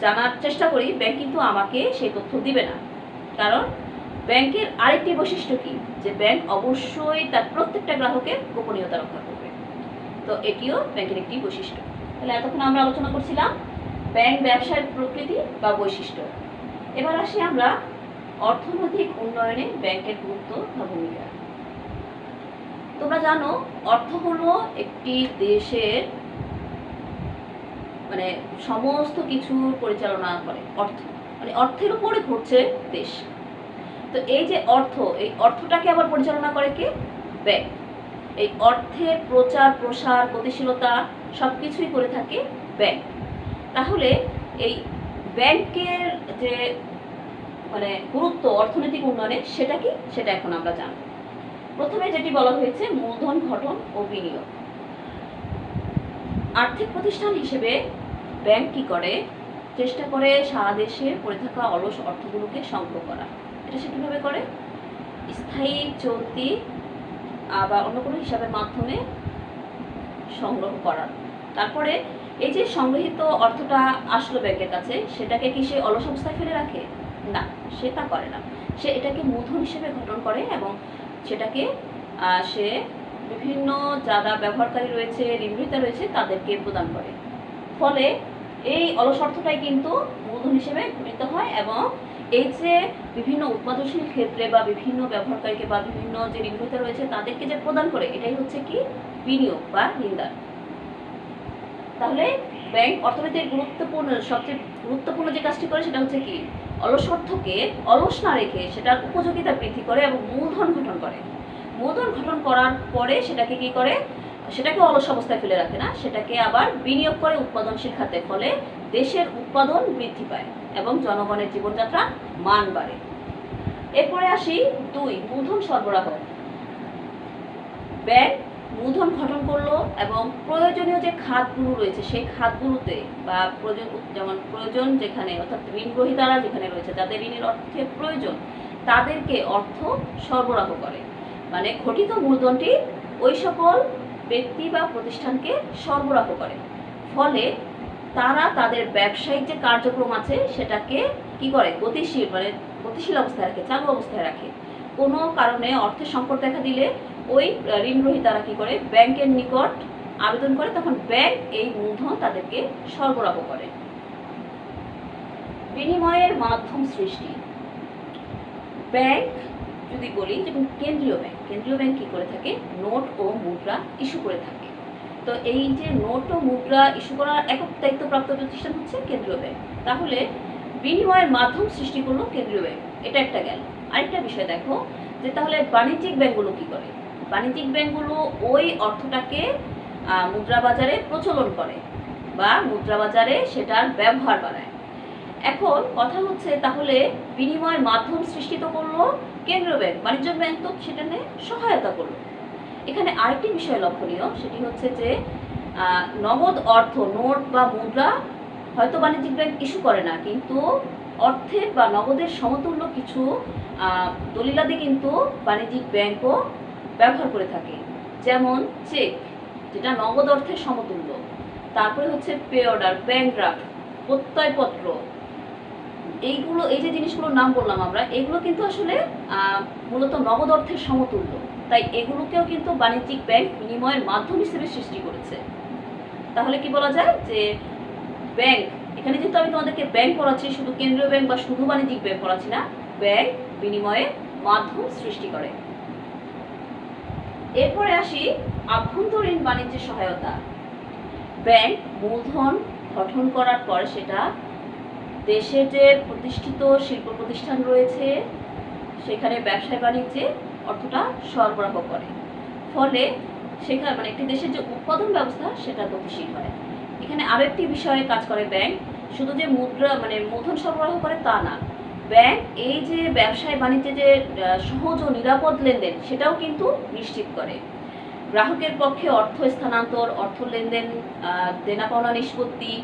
জানার চেষ্টা করি, ব্যাংক কিন্তু আমাকে সেই তথ্য দিবে না। কারণ ব্যাংকের আরেকটি বৈশিষ্ট্য কি, যে ব্যাংক অবশ্যই তার প্রত্যেকটা গ্রাহকের গোপনীয়তা রক্ষা করবে। তো এটিও ব্যাংকের একটি বৈশিষ্ট্য। তাহলে এতক্ষণ আমরা আলোচনা করছিলাম ব্যাংক ব্যবসার প্রকৃতি বা বৈশিষ্ট্য। এবার আসি আমরা অর্থনৈতিক উন্নয়নে ব্যাংকের গুরুত্ব বা ভূমিকা। তোমরা জানো অর্থ হলো একটি দেশের সমস্ত কিছু পরিচালনা করে অর্থ, অর্থের উপরে ঘুরছে দেশ। তো এই যে অর্থ, এই অর্থটাকে আবার পরিচালনা করে কে? ব্যাংক। এই অর্থের প্রচার প্রসার, গতিশীলতা সবকিছুই করে থাকে ব্যাংক। তাহলে এই ব্যাংকের যে গুরুত্ব অর্থনৈতিক উন্নয়নে সেটা কি, সেটা এখন আমরা জানব। প্রথমে যেটি বলা হয়েছে মূলধন গঠন ও বিনিয়োগ। আর্থিক প্রতিষ্ঠান হিসেবে ব্যাংক কি করে, চেষ্টা করে সারা দেশে পড়ে থাকা অলস অর্থগুলোকে সংগ্রহ করা। এটা সে কীভাবে করে? স্থায়ী, চলতি বা অন্য কোনো হিসাবের মাধ্যমে সংগ্রহ করার। তারপরে এই যে সংগৃহীত অর্থটা আসলো ব্যাংকের কাছে, সেটাকে কি সে অলস অবস্থায় ফেলে রাখে? না, সে তা করে না। সে এটাকে মূলধন হিসেবে গঠন করে এবং সেটাকে সে বিভিন্ন যারা ব্যবহারকারী রয়েছে, ঋণগ্রহীতা রয়েছে তাদেরকে প্রদান করে। ফলে এই অলস অর্থটাই কিন্তু মূলধন হিসেবে গঠিত হয় এবং এই যে বিভিন্ন উৎপাদনশীল ক্ষেত্রে বা বিভিন্ন ব্যবহারকারীকে বা বিভিন্ন যে ঋণগ্রহীতা রয়েছে তাদেরকে যে প্রদান করে, এটাই হচ্ছে কি বিনিয়োগ বা ঋণদান। তাহলে ব্যাংক অর্থনীতির সবচেয়ে গুরুত্বপূর্ণ যে কাজটি করে সেটা হচ্ছে কি, অলস অর্থকে অলস না রেখে সেটার উপযোগিতা বৃদ্ধি করে এবং মূলধন গঠন করে। মূলধন গঠন করার পরে সেটাকে কি করে, সেটাকে অলস অবস্থায় ফেলে রাখে না, সেটাকে আবার বিনিয়োগ করে উৎপাদনশীল খাতে, ফলে দেশের উৎপাদন বৃদ্ধি পায় এবং জনগণের জীবনযাত্রার মান বাড়ে। এরপরে আসি 2, মূলধন সরবরাহ। ব্যাংক মূলধন গঠন করলো এবং প্রয়োজনীয় যে খাতগুলো রয়েছে সেই খাতগুলোতে বা প্রয়োজন যেখানে, অর্থাৎ ঋণ গ্রহীতারা যেখানে রয়েছে, যাদের ঋণের অর্থের প্রয়োজন, তাদেরকে অর্থ সরবরাহ করে। মানে ঘটিত মূলধনটি ওই সকল ব্যক্তি বা প্রতিষ্ঠানকে সরবরাহ করে, ফলে তারা তাদের ব্যবসায়িক যে কার্যক্রম আছে সেটাকে কি করে, গতিশীল অবস্থায় রাখে, চালু অবস্থায় রাখে। কোনো কারণে অর্থের সংকট দেখা দিলে ওই ঋণ গ্রহীতারা কি করে, ব্যাংকের নিকট আবেদন করে, তখন ব্যাংক এই মূলধন তাদেরকে সরবরাহ করে। বিনিময়ের মাধ্যম সৃষ্টি। ব্যাংক যদি বলি, যেমন কেন্দ্রীয় ব্যাংক কি করে থাকে, নোট ও মুদ্রা ইস্যু করে থাকে। তো এই যে নোট ও মুদ্রা ইস্যু করার একক দায়িত্বপ্রাপ্ত প্রতিষ্ঠান হচ্ছে কেন্দ্রীয় ব্যাংক। তাহলে বিনিময়ের মাধ্যম সৃষ্টি করলো কেন্দ্রীয় ব্যাংক, এটা একটা গেল। আরেকটা বিষয় দেখো যে তাহলে বাণিজ্যিক ব্যাংকগুলো কি করে, বাণিজ্যিক ব্যাংকগুলো ওই অর্থটাকে মুদ্রা বাজারে প্রচলন করে বা মুদ্রা বাজারে সেটার ব্যবহার বাড়ায়। এখন কথা হচ্ছে তাহলে বিনিময়ের মাধ্যম সৃষ্টি তো করলো কেন্দ্রীয় ব্যাংক, বাণিজ্য ব্যাংক তো সেটা নিয়ে সহায়তা করলো। এখানে আরেকটি বিষয় লক্ষণীয়, সেটি হচ্ছে যে নগদ অর্থ, নোট বা মুদ্রা হয়তো বাণিজ্যিক ব্যাংক ইস্যু করে না, কিন্তু অর্থের বা নগদের সমতুল্য কিছু দলিলাদি কিন্তু বাণিজ্যিক ব্যাংকও ব্যবহার করে থাকে। যেমন চেক, যেটা নগদ অর্থের সমতুল্য। তারপরে হচ্ছে পে অর্ডার, ব্যাংক ড্রাফট, প্রত্যয়পত্র, এইগুলো, এই যে জিনিসগুলোর নাম বললাম আমরা, এগুলো কিন্তু আসলে মূলত নগদ অর্থের সমতুল্য। তাই এগুলোকেও কিন্তু বাণিজ্যিক ব্যাংক বিনিময়ের মাধ্যম হিসেবে সৃষ্টি করেছে। তাহলে কি বলা যায় যে ব্যাংক, এখানে যেহেতু আমি তোমাদেরকে ব্যাংক পড়াচ্ছি, শুধু কেন্দ্রীয় ব্যাংক বা শুধু বাণিজ্যিক ব্যাংক পড়াচ্ছি না, ব্যাংক বিনিময়ের মাধ্যম সৃষ্টি করে। এরপরে আসি আভ্যন্তরীণ বাণিজ্যের সহায়তা। ব্যাংক মূলধন গঠন করার পর সেটা দেশের যে প্রতিষ্ঠিত শিল্প প্রতিষ্ঠান রয়েছে সেখানে ব্যবসায় বাণিজ্যে অর্থটা সরবরাহ করে, ফলে সেখানে একটি দেশের যে উৎপাদন ব্যবস্থা সেটা গতিশীল হয়। এখানে আরো একটি বিষয়ে কাজ করে ব্যাংক, শুধু যে মূলধন সরবরাহ করে তা না, ব্যাংক এই যে ব্যবসায় বাণিজ্যে যে সহজ ও নিরাপদ লেনদেন সেটাও কিন্তু নিশ্চিত করে। গ্রাহকের পক্ষে অর্থ স্থানান্তর, অর্থ লেনদেন, দেনা পাওনা নিষ্পত্তি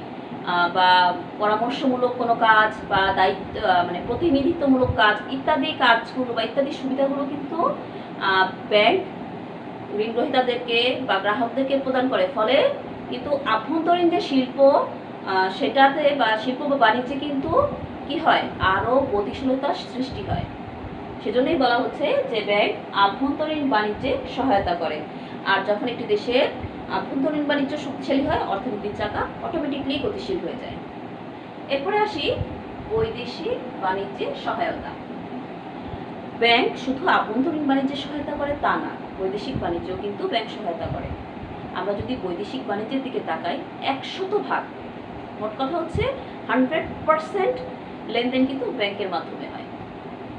বা পরামর্শমূলক কোনো কাজ বা দায়িত্ব প্রতিনিধিত্বমূলক কাজ ইত্যাদি কাজগুলো বা ইত্যাদি সুবিধাগুলো কিন্তু ব্যাংক ঋণ গ্রহীতাদেরকে বা গ্রাহকদেরকে প্রদান করে। ফলে কিন্তু আভ্যন্তরীণ যে শিল্প সেটাতে বা শিল্প বা বাণিজ্যে কিন্তু কি হয়, আরও গতিশীলতার সৃষ্টি হয়। সেজন্যই বলা হচ্ছে যে ব্যাংক আভ্যন্তরীণ বাণিজ্যে সহায়তা করে। আর যখন একটি দেশের আভ্যন্তরীণ বাণিজ্য শক্তিশালী হয়, অর্থনীতির চাকা অটোমেটিকলি গতিশীল হয়ে যায়। এরপরে আসি বৈদেশিক বাণিজ্যে সহায়তা। ব্যাংক শুধু আভ্যন্তরীণ বাণিজ্যে সহায়তা করে তা না, বৈদেশিক বাণিজ্যও কিন্তু ব্যাংক সহায়তা করে। আমরা যদি বৈদেশিক বাণিজ্যের দিকে তাকাই, 100%, মোট কথা হচ্ছে 100% লেনদেন কিন্তু ব্যাংকের মাধ্যমে হয়।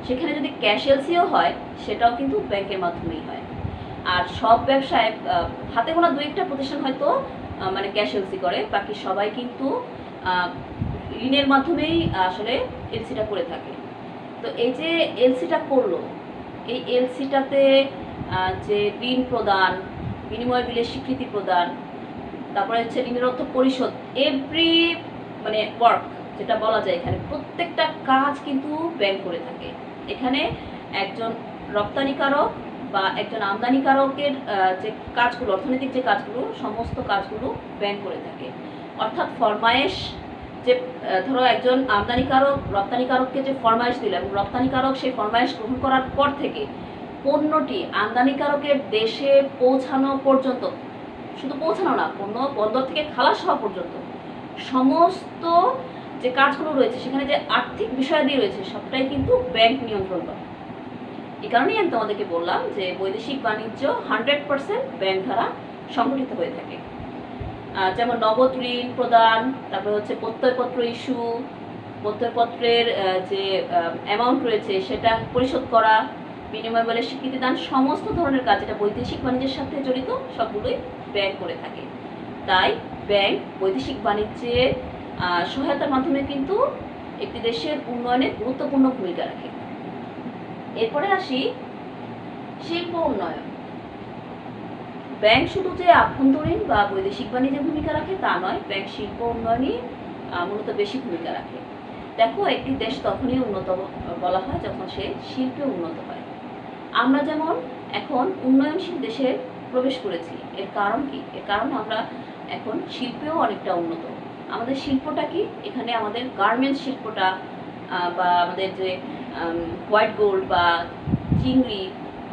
সেখানে যদি ক্যাশ এলসিও হয় সেটাও কিন্তু ব্যাংকের মাধ্যমেই হয়। আর সব ব্যবসায় হাতে গোনা 2-1টা প্রতিষ্ঠান হয়তো ক্যাশ এলসি করে, বাকি সবাই কিন্তু ঋণের মাধ্যমেই আসলে এলসিটা করে থাকে। তো এই যে এলসিটা করলো, এই এলসিটাতে যে ঋণ প্রদান, বিনিময় বিলের স্বীকৃতি প্রদান, তারপরে হচ্ছে ঋণের অর্থ পরিশোধ, এভরি ওয়ার্ক যেটা বলা যায়, এখানে প্রত্যেকটা কাজ কিন্তু ব্যাংক করে থাকে। এখানে একজন রপ্তানিকারক বা একজন আমদানিকারকের যে কাজগুলো, অর্থনৈতিক যে কাজগুলো, সমস্ত কাজগুলো ব্যাংক করে থাকে। অর্থাৎ ফরমায়েশ, যে ধরো একজন আমদানিকারক রপ্তানিকারককে যে ফরমায়েশ দিল এবং রপ্তানিকারক সেই ফরমায়েশ গ্রহণ করার পর থেকে পণ্যটি আমদানিকারকের দেশে পৌঁছানো পর্যন্ত, শুধু পৌঁছানো না, পণ্য বন্দর থেকে খালাস হওয়া পর্যন্ত সমস্ত যে কাজগুলো রয়েছে, সেখানে যে আর্থিক বিষয়াদি রয়েছে, সবটাই কিন্তু ব্যাংক নিয়ন্ত্রণ করে। এই কারণেই আমি তোমাদেরকে বললাম যে বৈদেশিক বাণিজ্য 100% ব্যাংক দ্বারা সংগঠিত হয়ে থাকে। যেমন নগদ ঋণ প্রদান, তারপরে হচ্ছে প্রত্যয়পত্র ইস্যু, প্রত্যয়পত্রের যে অ্যামাউন্ট রয়েছে সেটা পরিশোধ করা, বিনিময় বলে স্বীকৃতি দান, সমস্ত ধরনের কাজ যেটা বৈদেশিক বাণিজ্যের সাথে জড়িত সবগুলোই ব্যাংক করে থাকে। তাই ব্যাংক বৈদেশিক বাণিজ্যের সহায়তার মাধ্যমে কিন্তু একটি দেশের উন্নয়নে গুরুত্বপূর্ণ ভূমিকা রাখে। এরপরে আসি শিল্প উন্নয়ন। ব্যাংক শুধু যে আভ্যন্তরীণ বা বৈদেশিক বাণিজ্যে ভূমিকা রাখে তা নয়, ব্যাংক শিল্প উন্নয়নই মূলত বেশি ভূমিকা রাখে। দেখো, একটি দেশ তখনই উন্নত বলা হয় যখন সে শিল্পে উন্নত হয়। আমরা যেমন এখন উন্নয়নশীল দেশে প্রবেশ করেছি, এর কারণ কি? এর কারণ আমরা এখন শিল্পেও অনেকটা উন্নত। আমাদের শিল্পটা কি? এখানে আমাদের গার্মেন্টস শিল্পটা বা আমাদের যে হোয়াইট গোল্ড বা চিংড়ি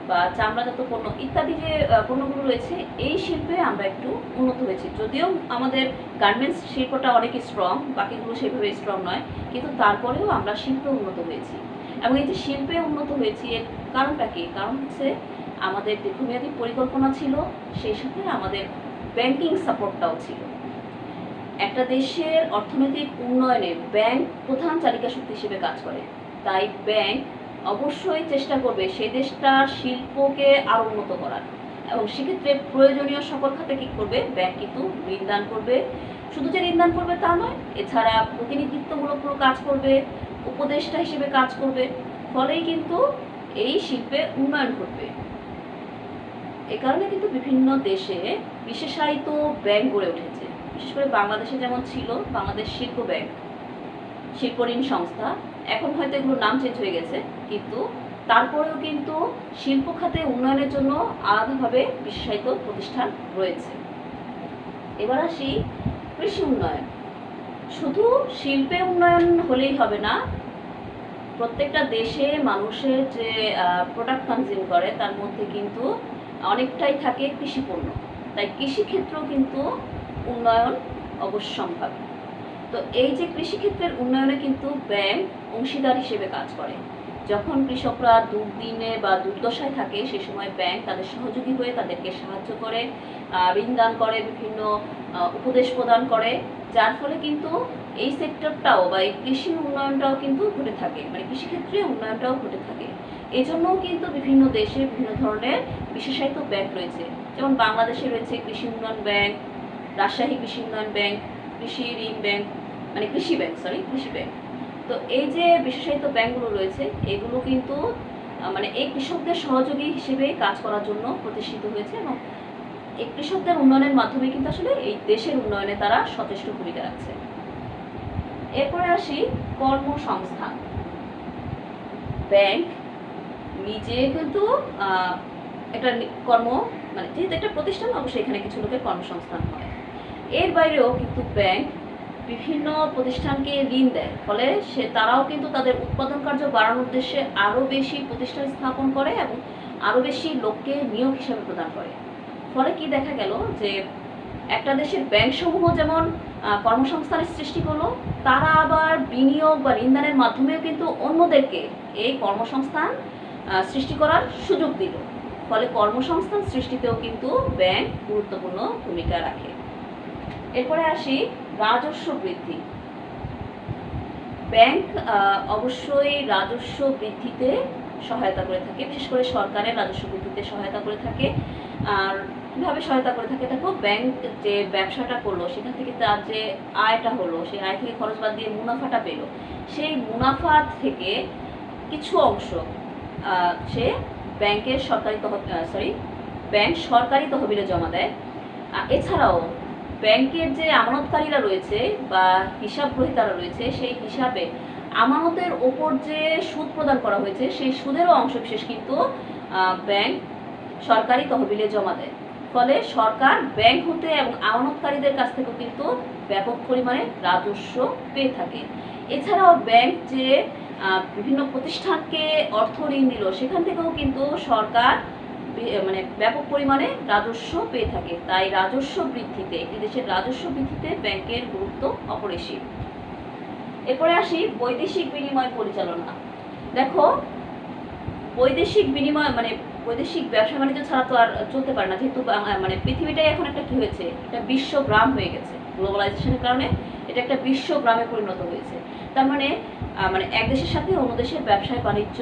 বা চামড়াজাত পণ্য ইত্যাদি যে পণ্যগুলো রয়েছে, এই শিল্পে আমরা একটু উন্নত হয়েছি। যদিও আমাদের গার্মেন্টস শিল্পটা অনেক স্ট্রং, বাকিগুলো সেভাবে স্ট্রং নয়, কিন্তু তারপরেও আমরা শিল্পে উন্নত হয়েছি। এবং এই যে শিল্পে উন্নত হয়েছি এর কারণটা কি? কারণ হচ্ছে আমাদের দীর্ঘমেয়াদী পরিকল্পনা ছিল, সেই সাথে আমাদের ব্যাংকিং সাপোর্টটাও ছিল। একটা দেশের অর্থনৈতিক উন্নয়নে ব্যাংক প্রধান চালিকা শক্তি হিসেবে কাজ করে। তাই ব্যাংক অবশ্যই চেষ্টা করবে সেই দেশটার শিল্পকে আরও উন্নত করার, এবং সেক্ষেত্রে প্রয়োজনীয় সকল খাতে কী করবে? ব্যাংক কিন্তু ঋণ দান করবে। শুধু যে ঋণ দান করবে তা নয়, এছাড়া প্রতিনিধিত্বমূলক কাজ করবে, উপদেষ্টা হিসেবে কাজ করবে। ফলেই কিন্তু এই শিল্পে উন্নয়ন ঘটবে। এ কারণে কিন্তু বিভিন্ন দেশে বিশেষায়িত ব্যাংক গড়ে উঠেছে। বিশেষ করে বাংলাদেশে যেমন ছিল বাংলাদেশ শিল্প ব্যাংক, শিল্প ঋণ সংস্থা। এখন হয়তো এগুলোর নাম চেঞ্জ হয়ে গেছে, কিন্তু তারপরেও কিন্তু শিল্প খাতে উন্নয়নের জন্য আলাদাভাবে বিশেষায়িত প্রতিষ্ঠান রয়েছে। এবার আসি কৃষি উন্নয়ন। শুধু শিল্পে উন্নয়ন হলেই হবে না, প্রত্যেকটা দেশে মানুষের যে প্রোডাক্ট কনজিউম করে তার মধ্যে কিন্তু অনেকটাই থাকে কৃষি পণ্য। তাই কৃষিক্ষেত্রেও কিন্তু উন্নয়ন অবশ্যম্ভাবী। তো এই যে কৃষিক্ষেত্রের উন্নয়নে কিন্তু ব্যাংক অংশীদার হিসেবে কাজ করে। যখন কৃষকরা দুর্দিনে বা দুর্দশায় থাকে, সে সময় ব্যাংক তাদের সহযোগী হয়ে তাদেরকে সাহায্য করে, ঋণ দান করে, বিভিন্ন উপদেশ প্রদান করে, যার ফলে কিন্তু এই সেক্টরটাও বা এই কৃষি উন্নয়নটাও কিন্তু ঘটে থাকে, মানে কৃষিক্ষেত্রে উন্নয়নটাও ঘটে থাকে। এই জন্যও কিন্তু বিভিন্ন দেশে বিভিন্ন ধরনের বিশেষায়িত ব্যাংক রয়েছে। যেমন বাংলাদেশে রয়েছে কৃষি উন্নয়ন ব্যাংক, রাজশাহী কৃষি উন্নয়ন ব্যাংক, কৃষি ঋণ ব্যাংক, মানে কৃষি ব্যাংক, কৃষি ব্যাংক। তো এই যে বিশেষায়িত ব্যাংকগুলো রয়েছে, এগুলো কিন্তু মানে এই কৃষকদের সহযোগী হিসেবে কাজ করার জন্য প্রতিষ্ঠিত হয়েছে, এবং এই কৃষকদের উন্নয়নের মাধ্যমে কিন্তু আসলে এই দেশের উন্নয়নে তারা সচেষ্ট ভূমিকা রাখছে। এরপরে আসি কর্মসংস্থান। ব্যাংক নিজে কিন্তু একটা মানে যেহেতু একটা প্রতিষ্ঠান, অবশ্যই এখানে কিছু লোকের কর্মসংস্থান হয়। এর বাইরেও কিন্তু ব্যাংক বিভিন্ন প্রতিষ্ঠানকে ঋণ দেয়, ফলে তারাও কিন্তু তাদের উৎপাদন কার্য বাড়ানোর উদ্দেশ্যে আরও বেশি প্রতিষ্ঠান স্থাপন করে এবং আরও বেশি লোককে নিয়োগ হিসাবে প্রদান করে। ফলে কি দেখা গেল যে একটা দেশের ব্যাংকসমূহ যেমন কর্মসংস্থানের সৃষ্টি করলো, তারা আবার বিনিয়োগ বা ঋণদানের মাধ্যমেও কিন্তু অন্যদেরকে এই কর্মসংস্থান সৃষ্টি করার সুযোগ দিল। ফলে কর্মসংস্থান সৃষ্টিতেও কিন্তু ব্যাংক গুরুত্বপূর্ণ ভূমিকা রাখে। এরপরে আসি রাজস্ব বৃদ্ধি। ব্যাংক অবশ্যই রাজস্ব বৃদ্ধিতে সহায়তা করে থাকে, বিশেষ করে সরকারের রাজস্ব বৃদ্ধিতে সহায়তা করে থাকে। আর কীভাবে সহায়তা করে থাকে? দেখো, ব্যাংক যে ব্যবসাটা করলো সেখান থেকে তার যে আয়টা হলো, সেই আয় থেকে খরচ বাদ দিয়ে মুনাফাটা পেল, সেই মুনাফা থেকে কিছু অংশ সে ব্যাংকের ব্যাংক সরকারি তহবিলে জমা দেয়। এছাড়াও ব্যাংকের যে আমানতকারীরা রয়েছে বা হিসাব গ্রহীতারা রয়েছে, সেই হিসাবে আমানতের ওপর যে সুদ প্রদান করা হয়েছে, সেই সুদেরও অংশবিশেষ কিন্তু ব্যাংক সরকারি তহবিলে জমা দেয়। ফলে সরকার ব্যাংক হতে এবং আমানতকারীদের কাছ থেকেও কিন্তু ব্যাপক পরিমাণে রাজস্ব পেয়ে থাকে। এছাড়াও ব্যাংক যে বিভিন্ন প্রতিষ্ঠানকে অর্থ ঋণ দিল, সেখান থেকেও কিন্তু সরকার মানে ব্যাপক পরিমাণে রাজস্ব পেয়ে থাকে। তাই রাজস্ব বৃদ্ধিতে, একটি দেশের রাজস্ব বৃদ্ধিতে ব্যাংকের গুরুত্ব অপরিসীম। এরপরে আসি বৈদেশিক বিনিময় পরিচালনা। দেখো, বৈদেশিক বিনিময় মানে বৈদেশিক ব্যবসা বাণিজ্য ছাড়া তো আর চলতে পারে না, যেহেতু মানে পৃথিবীটাই এখন একটা কি হয়েছে, একটা বিশ্বগ্রাম হয়ে গেছে। গ্লোবালাইজেশনের কারণে এটা একটা বিশ্বগ্রামে পরিণত হয়েছে। তার মানে মানে এক দেশের সাথে অন্য দেশের ব্যবসায় বাণিজ্য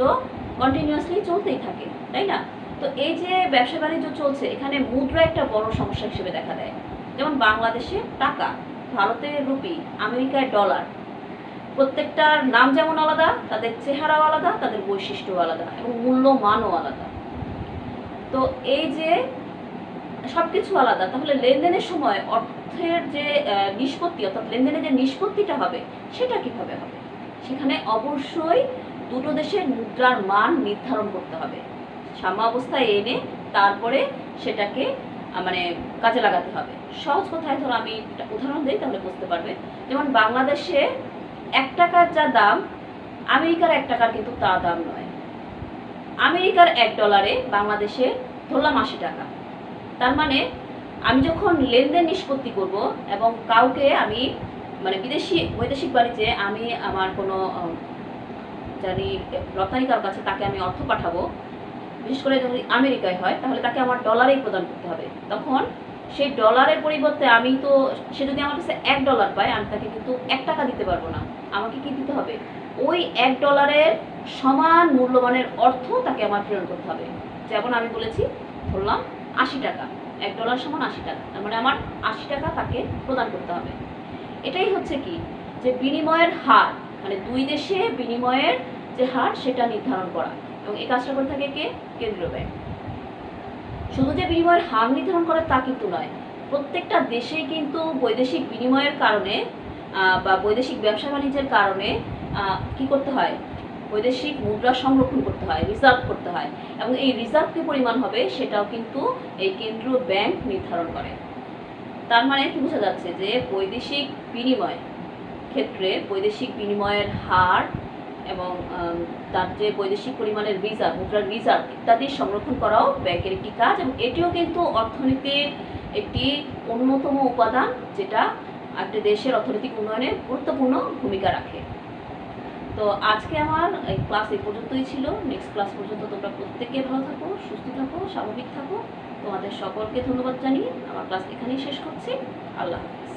কন্টিনিউয়াসলি চলতেই থাকে, তাই না? তো এই যে ব্যবসা বাণিজ্য চলছে, এখানে মুদ্রা একটা বড় সমস্যা হিসেবে দেখা দেয়। যেমন বাংলাদেশে টাকা, ভারতের রুপি, আমেরিকায় ডলার, প্রত্যেকটার নাম যেমন আলাদা, তাদের চেহারাও আলাদা, তাদের বৈশিষ্ট্যও আলাদা এবং মূল্যমানও আলাদা। তো এই যে সবকিছু আলাদা, তাহলে লেনদেনের সময় অর্থের যে নিষ্পত্তি, অর্থাৎ লেনদেনের যে নিষ্পত্তিটা হবে সেটা কিভাবে হবে? সেখানে অবশ্যই দুটো দেশের মুদ্রার মান নির্ধারণ করতে হবে, সাম্যাবস্থায় এনে তারপরে সেটাকে মানে কাজে লাগাতে হবে। সহজ কথায় ধরো আমি একটা উদাহরণ দিই, তাহলে বুঝতে পারবে। যেমন বাংলাদেশে 1 টাকার যা দাম, আমেরিকার 1 টাকার কিন্তু তা দাম নয়। আমেরিকার $1 বাংলাদেশে ধরলাম 80 টাকা। তার মানে আমি যখন লেনদেন নিষ্পত্তি করব এবং কাউকে আমি মানে বৈদেশিক বাণিজ্যে আমি আমার কোনো জানি রপ্তানিকার কাছে তাকে আমি অর্থ পাঠাবো, বিশেষ করে যদি আমেরিকায় হয়, তাহলে তাকে আমার ডলারেই প্রদান করতে হবে। তখন সেই ডলারের পরিবর্তে আমি তো, সে যদি আমার কাছে $1 পায়, আমি তাকে কিন্তু 1 টাকা দিতে পারবো না। আমাকে কি দিতে হবে? ওই $1 সমান মূল্যমানের অর্থ তাকে আমার প্রেরণ করতে হবে। যেমন আমি বলেছি, ধরলাম 80 টাকা, $1 সমান 80 টাকা, তার মানে আমার 80 টাকা তাকে প্রদান করতে হবে। এটাই হচ্ছে কি, যে বিনিময়ের হার, মানে দুই দেশে বিনিময়ের যে হার সেটা নির্ধারণ করা, এবং এই কাজটা করে থাকে কে? কেন্দ্রীয় ব্যাংক। শুধু যে বিনিময়ের হার নির্ধারণ করে তা কিন্তু নয়, প্রত্যেকটা দেশেই কিন্তু বৈদেশিক বিনিময়ের কারণে বা বৈদেশিক ব্যবসা বাণিজ্যের কারণে কি করতে হয়? বৈদেশিক মুদ্রা সংরক্ষণ করতে হয়, রিজার্ভ করতে হয়, এবং এই রিজার্ভ কি পরিমাণ হবে সেটাও কিন্তু এই কেন্দ্রীয় ব্যাংক নির্ধারণ করে। তার মানে কি বোঝা যাচ্ছে, যে বৈদেশিক বিনিময় ক্ষেত্রে বৈদেশিক বিনিময়ের হার এবং তার যে বৈদেশিক পরিমাণের রিজার্ভ, মুদ্রার রিজার্ভ ইত্যাদি সংরক্ষণ করাও ব্যাংকের একটি কাজ, এবং এটিও কিন্তু অর্থনীতির একটি অন্যতম উপাদান, যেটা একটা দেশের অর্থনৈতিক উন্নয়নে গুরুত্বপূর্ণ ভূমিকা রাখে। তো আজকে আমার এই ক্লাস এই পর্যন্তই ছিল। নেক্সট ক্লাস পর্যন্ত তোমরা প্রত্যেকে ভালো থাকো, সুস্থ থাকো, স্বাভাবিক থাকো। তোমাদের সকলকে ধন্যবাদ জানিয়ে আমার ক্লাস এখানেই শেষ করছি। আল্লাহ হাফেজ।